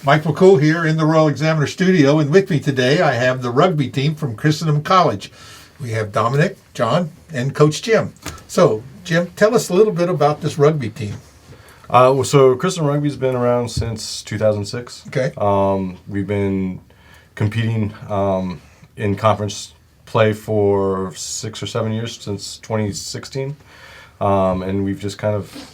Mike McCool here in the Royal Examiner studio, and with me today I have the rugby team from Christendom College. We have Dominic, John, and Coach Jim. So, Jim, tell us a little bit about this rugby team. So Christendom Rugby's been around since 2006. Okay. We've been competing in conference play for 6 or 7 years, since 2016. And we've just kind of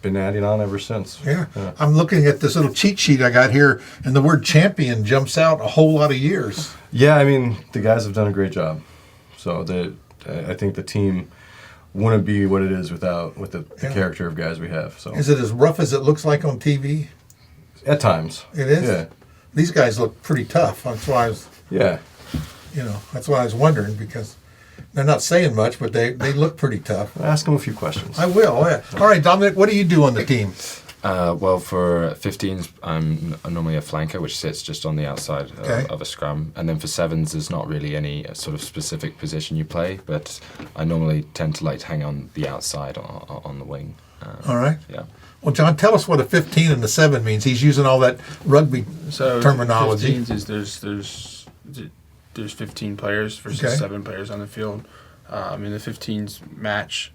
been adding on ever since. Yeah. I'm looking at this little cheat sheet I got here, and the word champion jumps out a whole lot of years. Yeah, I mean, the guys have done a great job. So I think the team wouldn't be what it is with the character of guys we have. So is it as rough as it looks like on TV? At times. It is? Yeah. These guys look pretty tough. That's why I was wondering, because they're not saying much, but they look pretty tough. Ask them a few questions. I will. Yeah. All right, Dominic, what do you do on the team? Well, for 15s, I'm normally a flanker, which sits just on the outside of a scrum. And then for 7s, there's not really any sort of specific position you play, but I normally tend to like to hang on the outside on the wing. All right. Yeah. Well, John, tell us what a 15 and a 7 means. He's using all that rugby terminology. 15s is there's 15 players versus 7 players on the field. In the 15s match,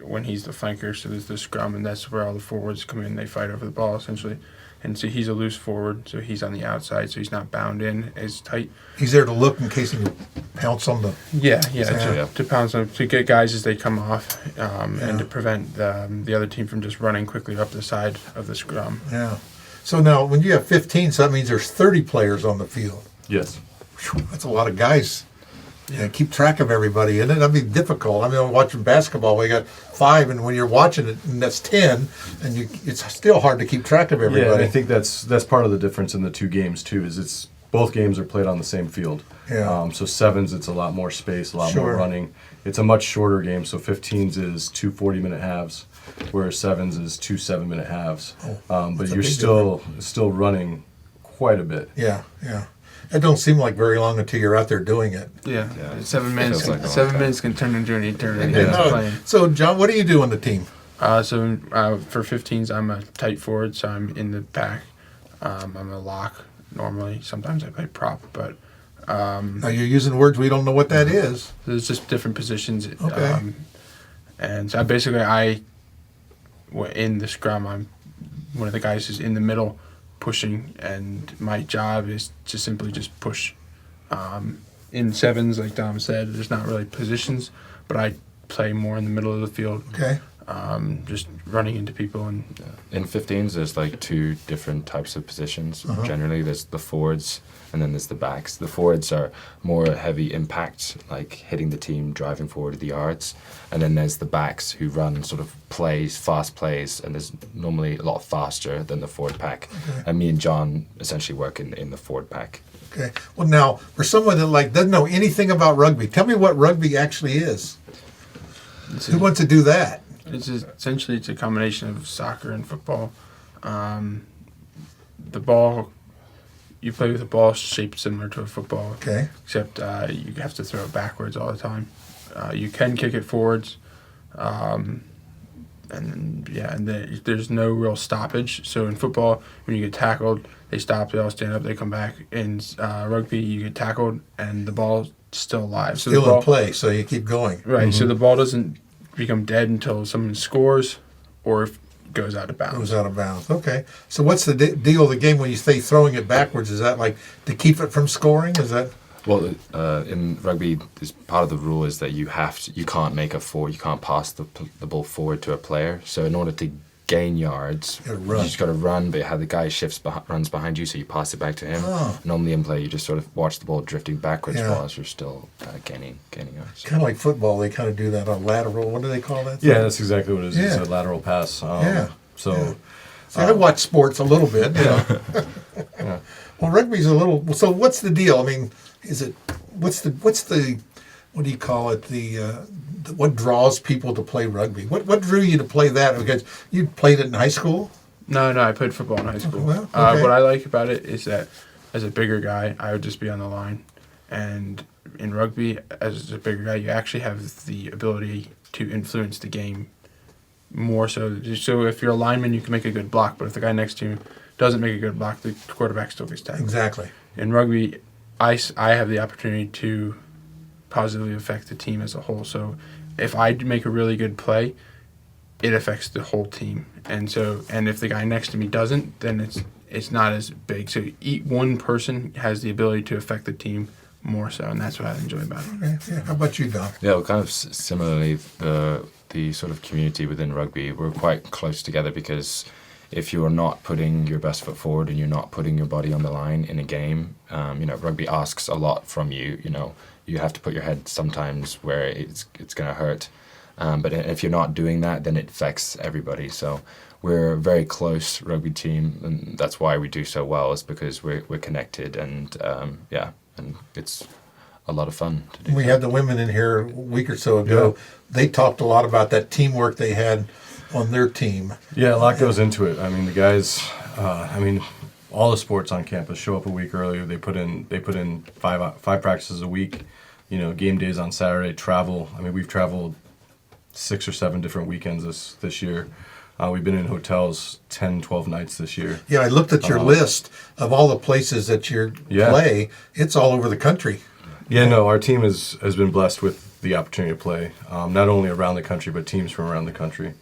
when he's the flanker, so there's the scrum, and that's where all the forwards come in. They fight over the ball, essentially. And so he's a loose forward, so he's on the outside, so he's not bound in as tight. He's there to look in case he pounce on the... To pounce on, to get guys as they come off, and to prevent the other team from just running quickly up the side of the scrum. Yeah. So now, when you have 15, so that means there's 30 players on the field. Yes. Whew, that's a lot of guys. Yeah, keep track of everybody, and that'd be difficult. I mean, I'm watching basketball. We got 5, and when you're watching it, and that's 10, and it's still hard to keep track of everybody. Yeah, and I think that's part of the difference in the two games too. Is both games are played on the same field. Yeah. So 7s, it's a lot more space, a lot more running. It's a much shorter game. So 15s is 2 40-minute halves, whereas 7s is 2 7-minute halves. But you're still running quite a bit. Yeah. It don't seem like very long until you're out there doing it. Yeah. 7 minutes. 7 minutes can turn into an eternity. So, John, what do you do on the team? For 15s, I'm a tight forward, so I'm in the back. I'm a lock normally. Sometimes I play prop, but. Now you're using words we don't know what that is. There's just different positions. Okay. And so in the scrum, I'm one of the guys who's in the middle, pushing, and my job is to simply just push. In 7s, like Dom said, there's not really positions, but I play more in the middle of the field. Okay. Just running into people. And in 15s, there's like 2 different types of positions. Generally, there's the forwards, and then there's the backs. The forwards are more heavy impact, like hitting the team, driving forward the yards. And then there's the backs who run sort of fast plays, and there's normally a lot faster than the forward pack. Okay. And me and John essentially work in the forward pack. Okay. Well, now, for someone that doesn't know anything about rugby, tell me what rugby actually is. Who wants to do that? It's a combination of soccer and football. The ball, you play with a ball shaped similar to a football. Okay. Except you have to throw it backwards all the time. You can kick it forwards, and there's no real stoppage. So in football, when you get tackled, they stop, they all stand up, they come back. In rugby, you get tackled, and the ball's still alive. So still in play, so you keep going. Right. So the ball doesn't become dead until someone scores or goes out of bounds. Goes out of bounds. Okay. So what's the deal of the game when you say throwing it backwards? Is that like to keep it from scoring? Is that? Well, in rugby, part of the rule is that you can't make a forward, you can't pass the ball forward to a player. So in order to gain yards, you just got to run, but how the guy runs behind you, so you pass it back to him. Normally in play, you just sort of watch the ball drifting backwards whilst you're still gaining yards. Kind of like football, they kind of do that on lateral. What do they call that? Yeah, that's exactly what it is. Yeah. It's a lateral pass. So I watch sports a little bit. You know. Well, rugby's a little. So what's the deal? I mean, what's the what do you call it? What draws people to play rugby? What drew you to play that? Because you played it in high school? No, I played football in high school. Well, okay. What I like about it is that as a bigger guy, I would just be on the line. And in rugby, as a bigger guy, you actually have the ability to influence the game more so. So if you're a lineman, you can make a good block, but if the guy next to you doesn't make a good block, the quarterback still gets tackled. Exactly. In rugby, I have the opportunity to positively affect the team as a whole. So if I make a really good play, it affects the whole team. And if the guy next to me doesn't, then it's not as big. So one person has the ability to affect the team more so, and that's what I enjoy about it. Okay. Yeah. How about you, Dom? Yeah, well, kind of similarly, the sort of community within rugby, we're quite close together because if you're not putting your best foot forward and you're not putting your body on the line in a game, rugby asks a lot from you. You have to put your head sometimes where it's going to hurt. But if you're not doing that, then it affects everybody. So we're a very close rugby team, and that's why we do so well, is because we're connected, and and it's a lot of fun to do. We had the women in here a week or so ago. Yeah. They talked a lot about that teamwork they had on their team. Yeah, a lot goes into it. I mean, the guys, all the sports on campus show up a week earlier. They put in five practices a week, game days on Saturday, travel. I mean, we've traveled 6 or 7 different weekends this year. We've been in hotels 10, 12 nights this year. Yeah, I looked at your list of all the places that you play. It's all over the country. Yeah, no, our team has been blessed with the opportunity to play, not only around the country, but teams from around the country.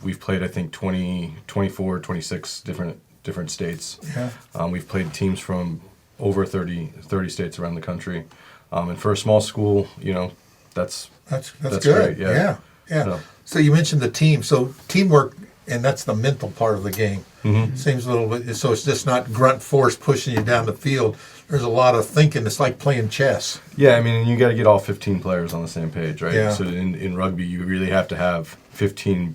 We've played, I think, 24, 26 different states. Yeah. We've played teams from over 30 states around the country. And for a small school, that's good. great. Yeah. So you mentioned the team. So teamwork, and that's the mental part of the game. Mm-hmm. Seems a little bit. So it's just not grunt force pushing you down the field. There's a lot of thinking. It's like playing chess. Yeah, I mean, you got to get all 15 players on the same page, right? Yeah. So in rugby, you really have to have 15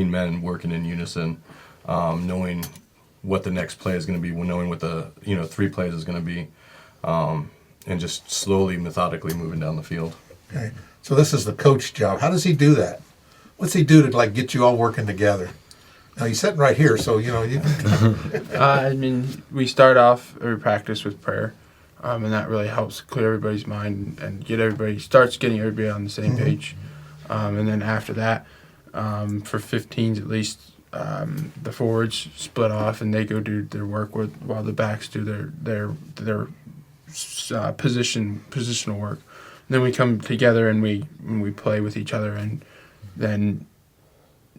men working in unison, knowing what the next play is going to be, knowing what the 3 plays is going to be, and just slowly, methodically moving down the field. Okay. So this is the coach job. How does he do that? What's he do to get you all working together? Now he's sitting right here, so you. We start off every practice with prayer, and that really helps clear everybody's mind and getting everybody on the same page. And then after that, for 15s at least, the forwards split off and they go do their work while the backs do their positional work. And then we come together and we play with each other, and then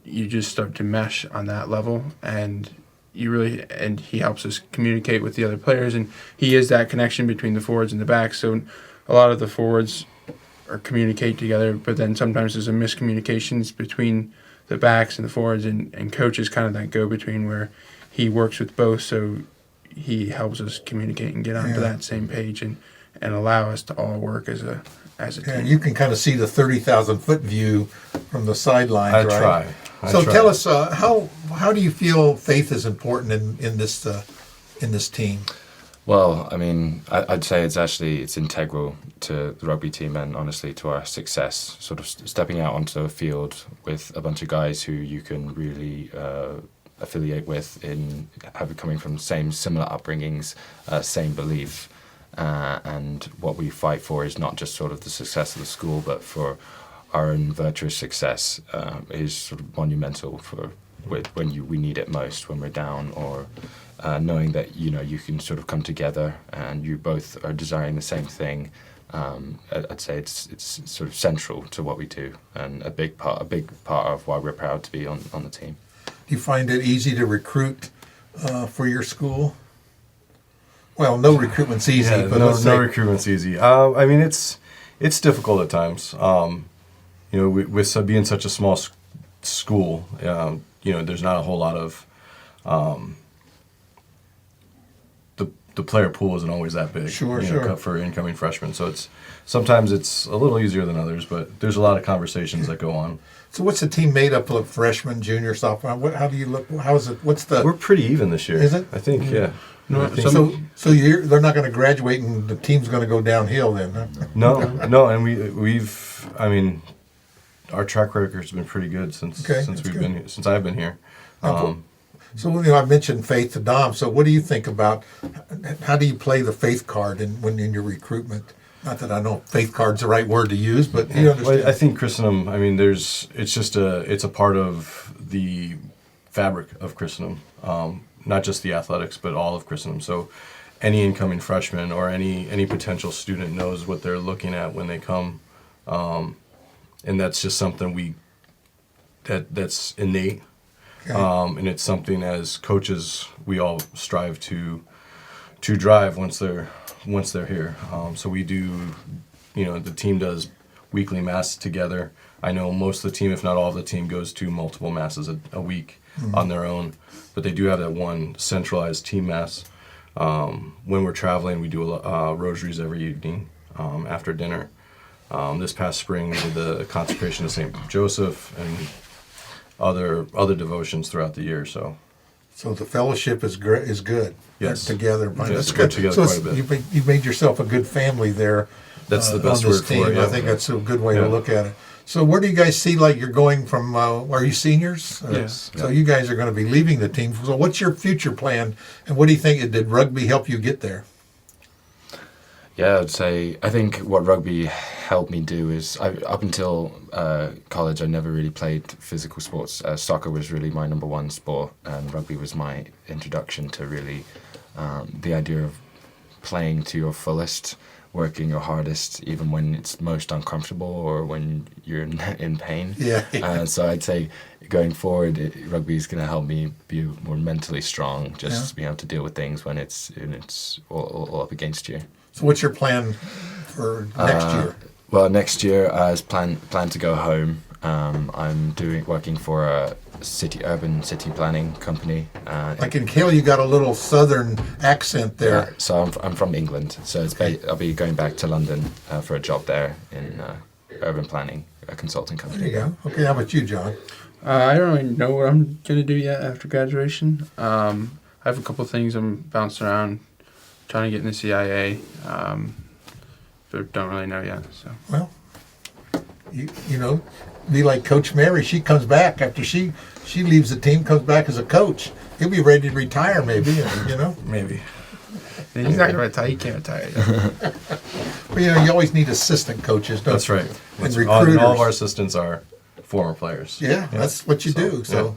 you just start to mesh on that level, and he helps us communicate with the other players, and he is that connection between the forwards and the backs. So a lot of the forwards communicate together, but then sometimes there's a miscommunications between the backs and the forwards, and coach is kind of that go-between where he works with both, so he helps us communicate and get onto that same page and allow us to all work as a team. You can kind of see the 30,000-foot view from the sidelines, I right? try. Tell us, how do you feel faith is important in this team? Well, I mean, I'd say it's integral to the rugby team and honestly to our success. Sort of stepping out onto a field with a bunch of guys who you can really affiliate with coming from similar upbringings, same belief. And what we fight for is not just sort of the success of the school, but for our own virtuous success is sort of monumental for when we need it most, when we're down, or knowing that you can sort of come together and you both are desiring the same thing. I'd say it's sort of central to what we do, and a big part of why we're proud to be on the team. Do you find it easy to recruit for your school? Well, no recruitment's easy, but no recruitment's easy. I mean, it's difficult at times. With being such a small school, there's not a whole lot of the player pool isn't always that big. Sure. For incoming freshmen, so sometimes it's a little easier than others, but there's a lot of conversations that go on. So what's the team made up of? Freshmen, junior, sophomore? How do you look? How is it? We're pretty even this year. Is it? I think, yeah. No, so they're not going to graduate and the team's going to go downhill then, huh? No, and our track record has been pretty good since been here, since I've been here. So I mentioned faith to Dom. So what do you think about how do you play the faith card when in your recruitment? Not that I know faith card's the right word to use, but you understand. I think Christendom. I mean, it's a part of the fabric of Christendom. not just the athletics, but all of Christendom. So any incoming freshman or any potential student knows what they're looking at when they come, and that's just something that's innate. Okay. And it's something as coaches we all strive to drive once they're here. So we do, the team does weekly mass together. I know most of the team, if not all of the team, goes to multiple masses a week on their own, but they do have that one centralized team mass. When we're traveling, we do rosaries every evening after dinner. This past spring, we did the consecration of St. Joseph and other devotions throughout the year. So the fellowship is good. Yes. Together. Yes, That's we're good. together So quite a bit. you've made yourself a good family there. That's the best on this word for team. it. Yeah. I think that's a good way Yeah. to look at it. So where do you guys see, like, you're going from, are you seniors? Yes. So you guys are going to be leaving the team. So what's your future plan, and what do you think, did rugby help you get there? Yeah, I think what rugby helped me do is, up until college, I never really played physical sports. Soccer was really my number one sport, and rugby was my introduction to really the idea of playing to your fullest, working your hardest, even when it's most uncomfortable or when you're in pain. Yeah. So I'd say going forward, rugby is going to help me be more mentally strong, just being able to deal with things when it's all up against you. So what's your plan for next year? Well, next year I plan to go home. I'm working for a urban city planning company. I can tell you got a little southern accent there. So I'm from England. So I'll be going back to London for a job there in urban planning, a consulting company. There you go. Okay, how about you, John? I don't really know what I'm going to do yet after graduation. I have a couple of things I'm bouncing around, trying to get in the CIA, but don't really know yet. So. Well, you be like Coach Mary. She comes back after she leaves the team, comes back as a coach. He'll be ready to retire, maybe. Maybe. He's not going to retire. He can't retire yet. But you always need assistant coaches, don't That's you? right. And All recruiters. of our assistants are former players. Yeah, that's what you do. So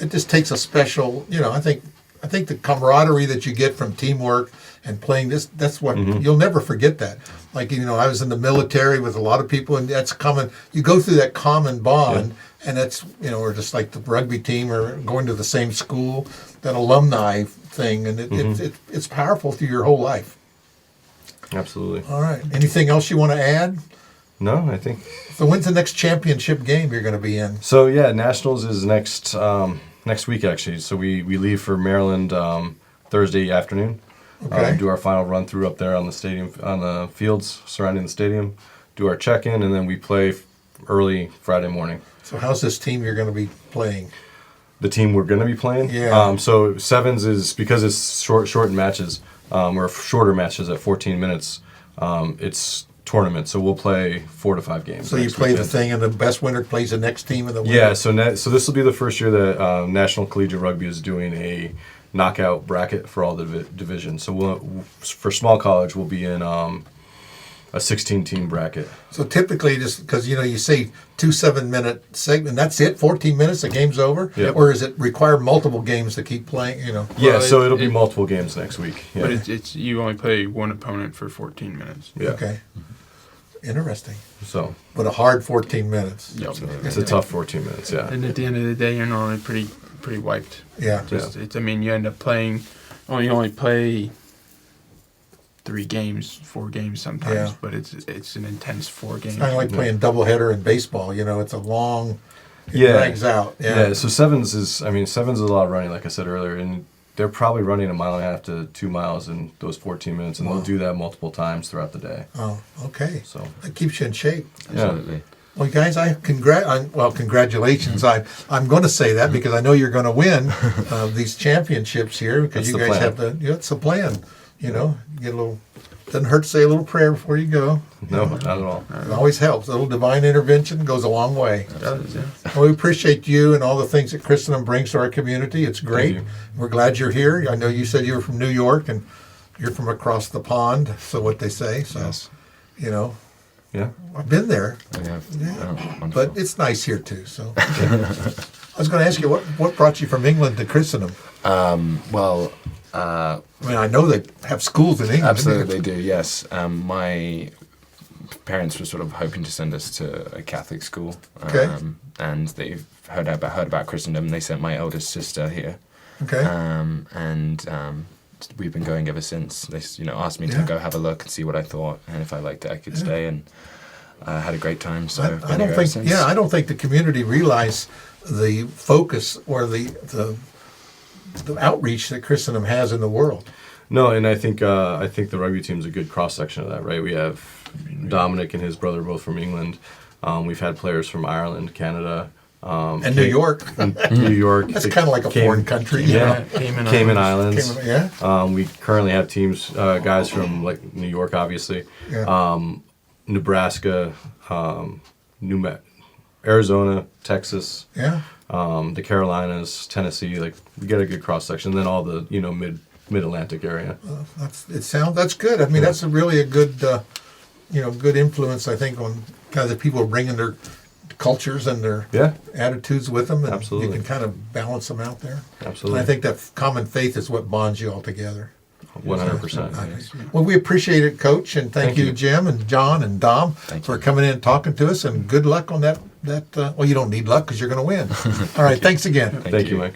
it just takes a special, I think the camaraderie that you get from teamwork and playing this, that's what you'll never forget that. Like, I was in the military with a lot of people, and that's common. You go through that common bond, and that's, or just like the rugby team or going to the same school, that alumni thing, and it's powerful through your whole life. Absolutely. All right. Anything else you want to add? No, I think. So when's the next championship game you're going to be in? So Nationals is next week actually. So we leave for Maryland Thursday afternoon. Okay. Do our final run through up there on the stadium, on the fields surrounding the stadium. Do our check-in, and then we play early Friday morning. So how's this team you're going to be playing? The team we're going to be playing. Yeah. So sevens is because it's shortened matches, or shorter matches at 14 minutes. It's tournament, so we'll play 4 to 5 games. So you play the thing, and the best winner plays the next team in the winner? Yeah, so this will be the first year that National Collegiate Rugby is doing a knockout bracket for all the divisions. So for small college, we'll be in a 16-team bracket. So typically, just because you say 2 7-minute segment, that's it. 14 minutes, the game's over. Yep. Or does it require multiple games to keep playing? Yeah, Well, so it'll be multiple games next week. Yeah. But it's you only play one opponent for 14 minutes. Yeah. Okay. Interesting. So But a hard 14 minutes. Yep. it's a tough 14 minutes. Yeah. And at the end of the day, you're normally pretty wiped. Yeah. You end up playing. You only play 3 games, 4 games sometimes, Yeah. but it's an intense 4 games. Kind of like playing doubleheader in baseball. It's a long. It Yeah. drags out. Yeah. So sevens is a lot of running, like I said earlier, and they're probably running 1.5 to 2 miles in those 14 minutes, and they'll do that multiple times throughout the day. Oh, okay. So That keeps you in shape. Absolutely. Well, guys, congratulations. I'm going to say that because I know you're going to win these championships here because That's you the guys plan. have it's a plan. Get a little. Doesn't hurt to say a little prayer before you go. no, not at all. It always helps. A little divine intervention goes a long way. It does, yeah. Well, we appreciate you and all the things that Christendom brings to our community. It's great. Thank you. We're glad you're here. I know you said you were from New York and you're from across the pond. So what they say. So Yes. Yeah. I've been there. Yeah. Yeah. Oh, wonderful. But it's nice here too. So, I was going to ask you what brought you from England to Christendom. Well, I mean, I know they have schools in England. absolutely they do. Yes, my parents were sort of hoping to send us to a Catholic school, Okay. and they've heard about Christendom. And they sent my eldest sister here, Okay. we've been going ever since. They asked me Yeah. to go have a look and see what I thought, and if I liked it, I could stay. And had a great time. So I've I been don't here ever think. since. Yeah, I don't think the community realize the focus or the outreach that Christendom has in the world. No, and I think the rugby team's a good cross section of that, right? We have Dominic and his brother both from England. We've had players from Ireland, Canada, And New York. New York. That's kind of like a foreign country. You know? Cayman Islands. Yeah. We currently have teams, guys from like New York, obviously, Yeah. Nebraska, Arizona, Texas, Yeah. the Carolinas, Tennessee. Like we get a good cross section. Then all the mid Atlantic area. That's good. I mean, that's really a good, good influence. I think on kind of the people bringing their cultures and their Yeah, attitudes with them, and Absolutely. you can kind of balance them out there. absolutely. And I think that common faith is what bonds you all together. 100%. Well, we appreciate it, Coach, and thank you, you. Jim and John and Dom, Thank for you. coming in and talking to us. And good luck on that. Well, you don't need luck because you're going to win. All right, thanks again. Thank you, Mike.